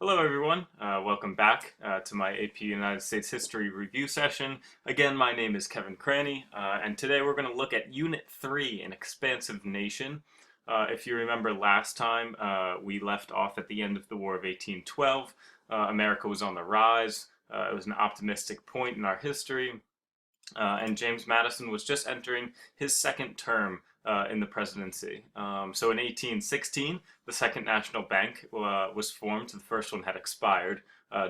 Hello everyone, welcome back to my AP United States History review session. Again, my name is Kevin Cranny, and today we're going to look at Unit 3, An Expansive Nation. If you remember last time, we left off at the end of the War of 1812. America was on the rise. It was an optimistic point in our history, and James Madison was just entering his second term in the presidency. So in 1816, the Second National Bank was formed. The first one had expired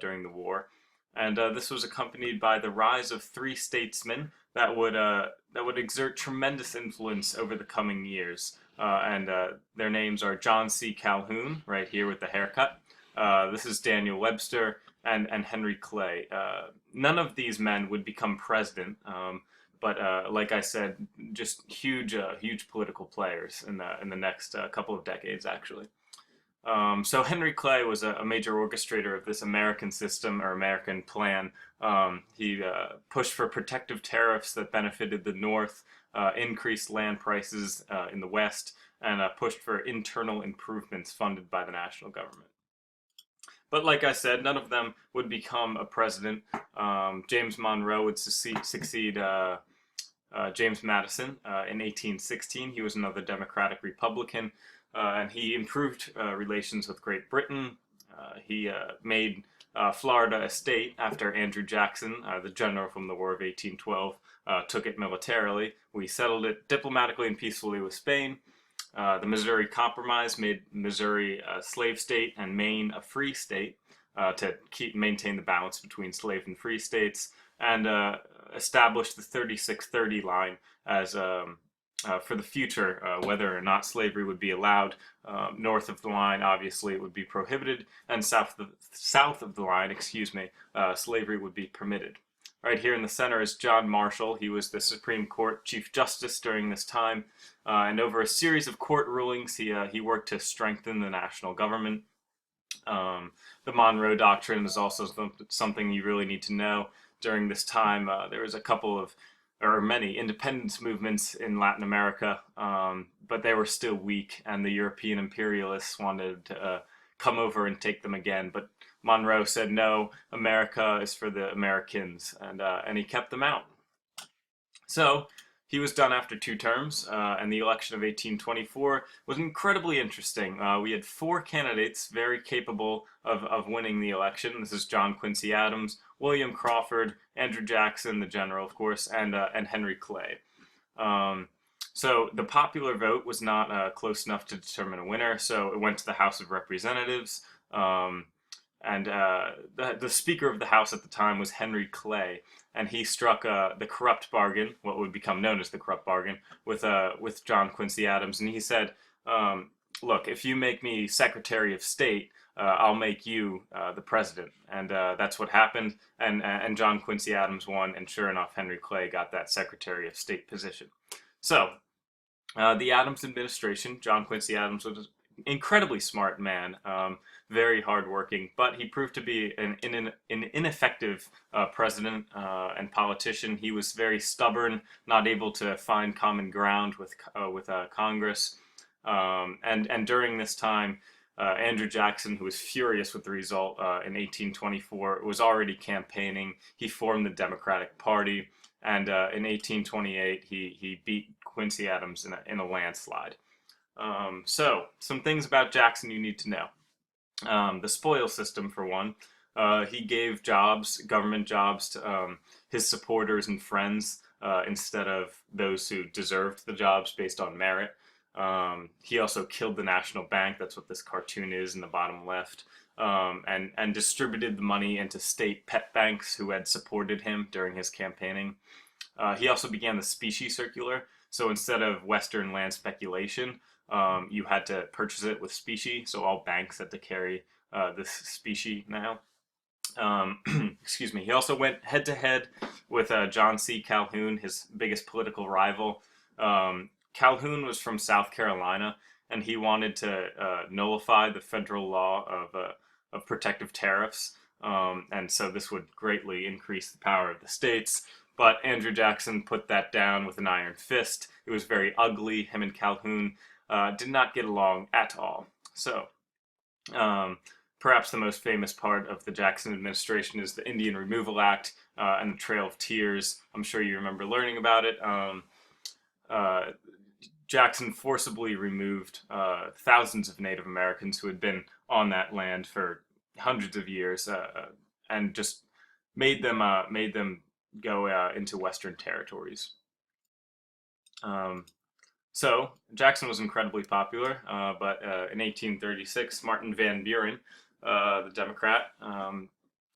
during the war. And this was accompanied by the rise of three statesmen that would exert tremendous influence over the coming years. And their names are John C. Calhoun, right here with the haircut. This is Daniel Webster and Henry Clay. None of these men would become president, but like I said, just huge political players in the next couple of decades, actually. So Henry Clay was a major orchestrator of this American system or American plan. He pushed for protective tariffs that benefited the North, increased land prices in the West, and pushed for internal improvements funded by the national government. But like I said, none of them would become a president. James Monroe would succeed James Madison in 1816. He was another Democratic Republican, and he improved relations with Great Britain. He made Florida a state after Andrew Jackson, the general from the War of 1812, took it militarily. We settled it diplomatically and peacefully with Spain. The Missouri Compromise made Missouri a slave state and Maine a free state to maintain the balance between slave and free states, and established the 3630 line as for the future, whether or not slavery would be allowed. North of the line, obviously, it would be prohibited, and south of the line, slavery would be permitted. Right here in the center is John Marshall. He was the Supreme Court Chief Justice during this time, and over a series of court rulings, he worked to strengthen the national government. The Monroe Doctrine is also something you really need to know. During this time, there was many independence movements in Latin America, but they were still weak, and the European imperialists wanted to come over and take them again. But Monroe said, no, America is for the Americans, and he kept them out. So he was done after 2 terms, and the election of 1824 was incredibly interesting. We had 4 candidates very capable of winning the election. This is John Quincy Adams, William Crawford, Andrew Jackson, the general, of course, and Henry Clay. So the popular vote was not close enough to determine a winner, so it went to the House of Representatives. And the Speaker of the House at the time was Henry Clay, and he struck the corrupt bargain, what would become known as the corrupt bargain, with John Quincy Adams. And he said, look, if you make me Secretary of State, I'll make you the president. And that's what happened, and John Quincy Adams won, and sure enough, Henry Clay got that Secretary of State position. So the Adams administration, John Quincy Adams was an incredibly smart man, very hardworking, but he proved to be an ineffective president and politician. He was very stubborn, not able to find common ground with Congress, and during this time, Andrew Jackson, who was furious with the result in 1824, was already campaigning. He formed the Democratic Party, and in 1828, he beat Quincy Adams in a landslide. So, some things about Jackson you need to know. The spoils system, for one. He gave government jobs, to his supporters and friends instead of those who deserved the jobs based on merit. He also killed the National Bank. That's what this cartoon is in the bottom left. And distributed the money into state pet banks who had supported him during his campaigning. He also began the specie circular. So instead of Western land speculation, you had to purchase it with specie, so all banks had to carry this specie now. Excuse me. He also went head-to-head with John C. Calhoun, his biggest political rival. Calhoun was from South Carolina, and he wanted to nullify the federal law of protective tariffs, and so this would greatly increase the power of the states. But Andrew Jackson put that down with an iron fist. It was very ugly. Him and Calhoun did not get along at all. So Perhaps the most famous part of the Jackson administration is the Indian Removal Act and the Trail of Tears. I'm sure you remember learning about it. Uh, Jackson forcibly removed thousands of Native Americans who had been on that land for hundreds of years, and just made them go into Western territories. Um, so Jackson was incredibly popular, but in 1836, Martin Van Buren, the Democrat,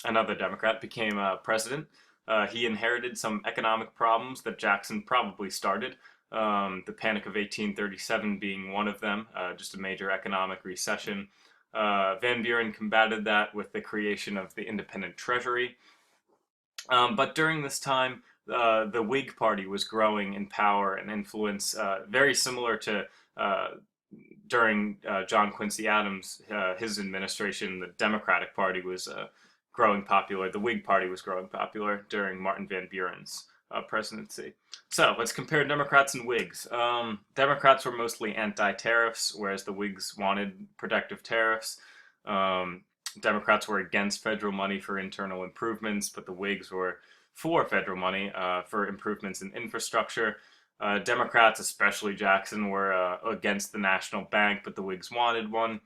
another Democrat, became president. He inherited some economic problems that Jackson probably started. The Panic of 1837 being one of them, just a major economic recession. Van Buren combated that with the creation of the independent treasury. But during this time, the Whig Party was growing in power and influence, very similar to during John Quincy Adams, his administration. The Democratic Party was growing popular. The Whig Party was growing popular during Martin Van Buren's presidency. So let's compare Democrats and Whigs. Democrats were mostly anti-tariffs, whereas the Whigs wanted protective tariffs. Democrats were against federal money for internal improvements, but the Whigs were for federal money for improvements in infrastructure. Democrats, especially Jackson, were against the national bank, but the Whigs wanted one.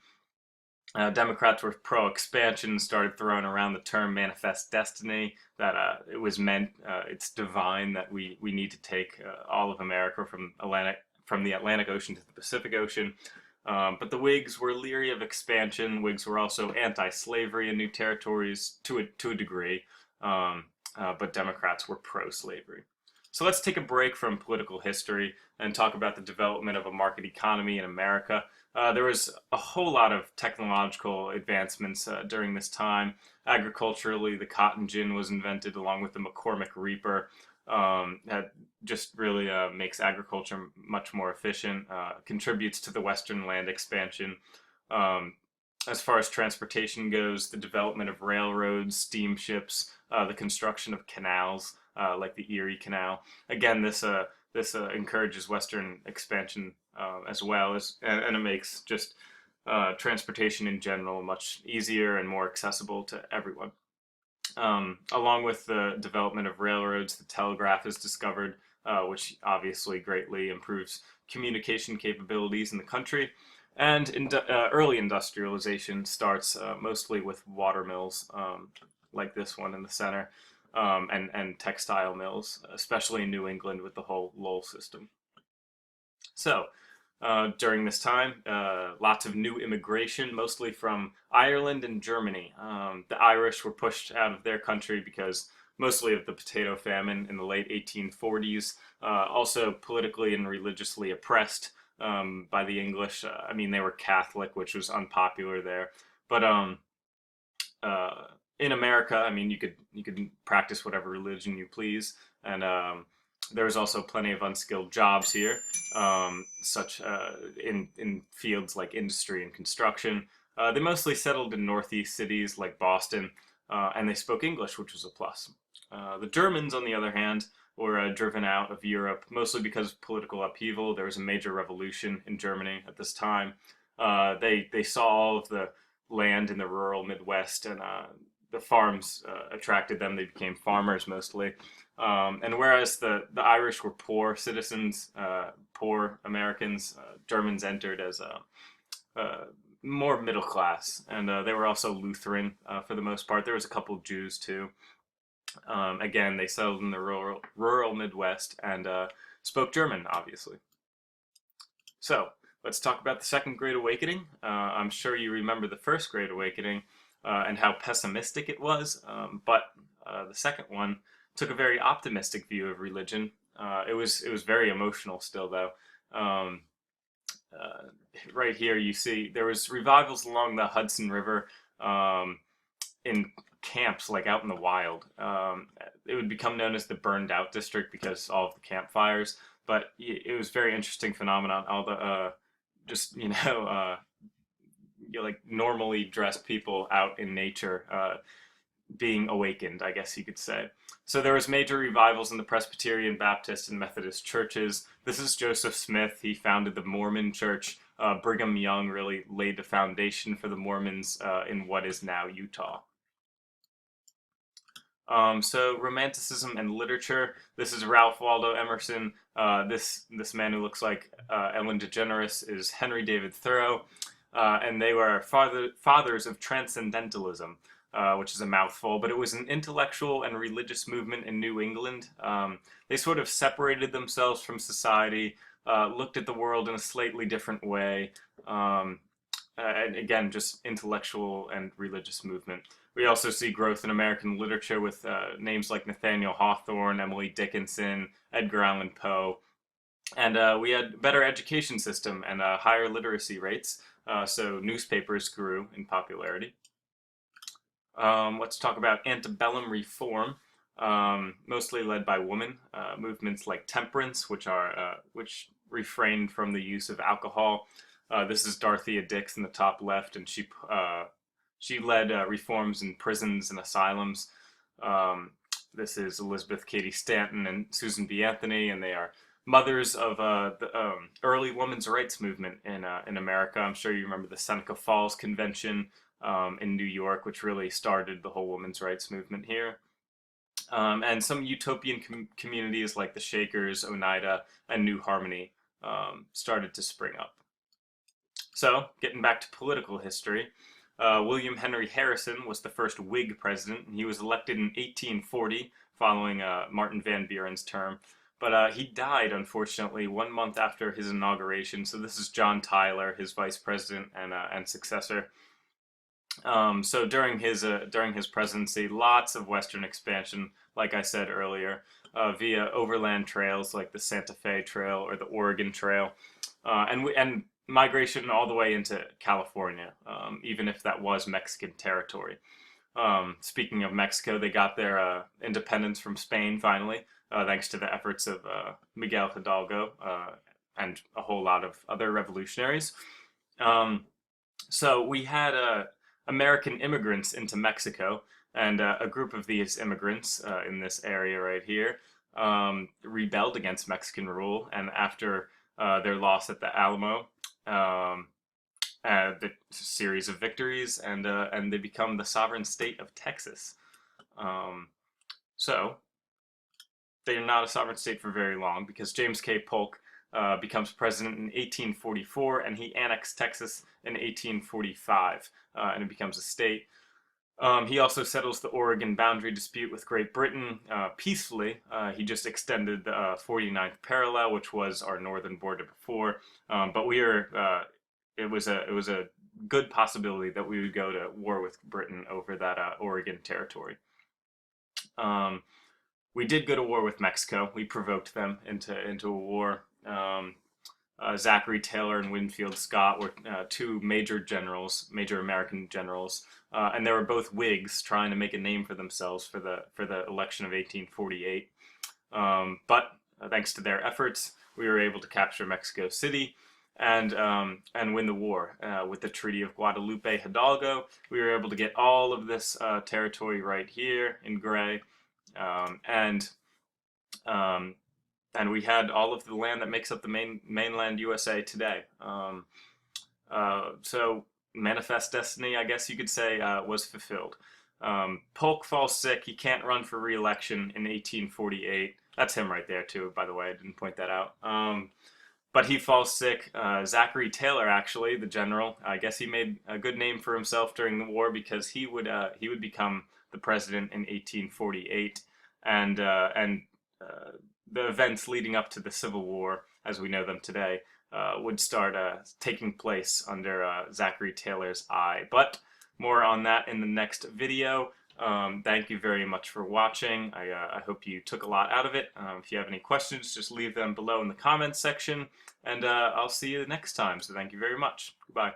Democrats were pro-expansion, started throwing around the term manifest destiny, that it was meant, it's divine that we need to take all of America from the Atlantic Ocean to the Pacific Ocean. But the Whigs were leery of expansion. Whigs were also anti-slavery in new territories to a degree, but Democrats were pro-slavery. So let's take a break from political history and talk about the development of a market economy in America. There was a whole lot of technological advancements during this time. Agriculturally, the cotton gin was invented along with the McCormick reaper. That just really makes agriculture much more efficient, contributes to the Western land expansion. As far as transportation goes, the development of railroads, steamships, the construction of canals, like the Erie Canal. Again, this encourages Western expansion as well, and it makes just transportation in general much easier and more accessible to everyone. Along with the development of railroads, the telegraph is discovered, which obviously greatly improves communication capabilities in the country. And early industrialization starts mostly with water mills, like this one in the center, and textile mills, especially in New England with the whole Lowell system. So, during this time, lots of new immigration, mostly from Ireland and Germany. The Irish were pushed out of their country because mostly of the potato famine in the late 1840s, also politically and religiously oppressed by the English. I mean, they were Catholic, which was unpopular there. But in America, I mean, you could practice whatever religion you please, and there was also plenty of unskilled jobs here, such in fields like industry and construction. They mostly settled in northeast cities like Boston, and they spoke English, which was a plus. The Germans, on the other hand, were driven out of Europe, mostly because of political upheaval. There was a major revolution in Germany at this time. They saw all of the land in the rural Midwest, and the farms attracted them. They became farmers mostly. And whereas the Irish were poor citizens, poor Americans, Germans entered as more middle class, and they were also Lutheran for the most part. There was a couple of Jews too. Again, they settled in the rural Midwest and spoke German, obviously. So let's talk about the Second Great Awakening. I'm sure you remember the First Great Awakening and how pessimistic it was, but the second one took a very optimistic view of religion. It was very emotional still, though. Right here, you see there was revivals along the Hudson River in camps, like out in the wild. It would become known as the burned out district because all of the campfires. But it was a very interesting phenomenon. All the just like normally dressed people out in nature being awakened, I guess you could say. So there was major revivals in the Presbyterian, Baptist, and Methodist churches. This is Joseph Smith. He founded the Mormon Church. Brigham Young really laid the foundation for the Mormons in what is now Utah. So Romanticism and literature. This is Ralph Waldo Emerson. This man who looks like Ellen DeGeneres is Henry David Thoreau, and they were fathers of transcendentalism, which is a mouthful, but it was an intellectual and religious movement in New England. They sort of separated themselves from society, looked at the world in a slightly different way, and again, just intellectual and religious movement. We also see growth in American literature with names like Nathaniel Hawthorne, Emily Dickinson, Edgar Allan Poe. And we had better education system and higher literacy rates, so newspapers grew in popularity. Let's talk about antebellum reform, mostly led by women. Movements like temperance, which refrained from the use of alcohol. This is Dorothea Dix in the top left, and she led reforms in prisons and asylums. This is Elizabeth Cady Stanton and Susan B. Anthony, and they are mothers of the early women's rights movement in America. I'm sure you remember the Seneca Falls Convention in New York, which really started the whole women's rights movement here. And some utopian communities like the Shakers, Oneida, and New Harmony started to spring up. So, getting back to political history, William Henry Harrison was the first Whig president, and he was elected in 1840 following Martin Van Buren's term. But he died, unfortunately, 1 month after his inauguration. So this is John Tyler, his vice president and successor. So during his presidency, lots of Western expansion, like I said earlier, via overland trails like the Santa Fe Trail or the Oregon Trail, and migration all the way into California, even if that was Mexican territory. Speaking of Mexico, they got their independence from Spain finally, thanks to the efforts of Miguel Hidalgo and a whole lot of other revolutionaries. So we had American immigrants into Mexico, and a group of these immigrants in this area right here rebelled against Mexican rule, and after their loss at the Alamo, the series of victories, and they become the sovereign state of Texas. So they're not a sovereign state for very long, because James K. Polk becomes president in 1844, and he annexed Texas in 1845, and it becomes a state. He also settles the Oregon boundary dispute with Great Britain peacefully. He just extended the 49th parallel, which was our northern border before. But it was a good possibility that we would go to war with Britain over that Oregon territory. We did go to war with Mexico. We provoked them into a war. Zachary Taylor and Winfield Scott were two major American generals, and they were both Whigs trying to make a name for themselves for the election of 1848. But thanks to their efforts, we were able to capture Mexico City and win the war. With the Treaty of Guadalupe Hidalgo, we were able to get all of this territory right here in gray, and we had all of the land that makes up the mainland USA today. So manifest destiny, I guess you could say, was fulfilled. Polk falls sick. He can't run for re-election in 1848. That's him right there, too, by the way. I didn't point that out. But he falls sick. Zachary Taylor, actually, the general, I guess he made a good name for himself during the war, because he would become the president in 1848, and the events leading up to the Civil War, as we know them today, would start taking place under Zachary Taylor's eye. But more on that in the next video. Thank you very much for watching. I hope you took a lot out of it. If you have any questions, just leave them below in the comments section, and I'll see you next time. So thank you very much. Goodbye.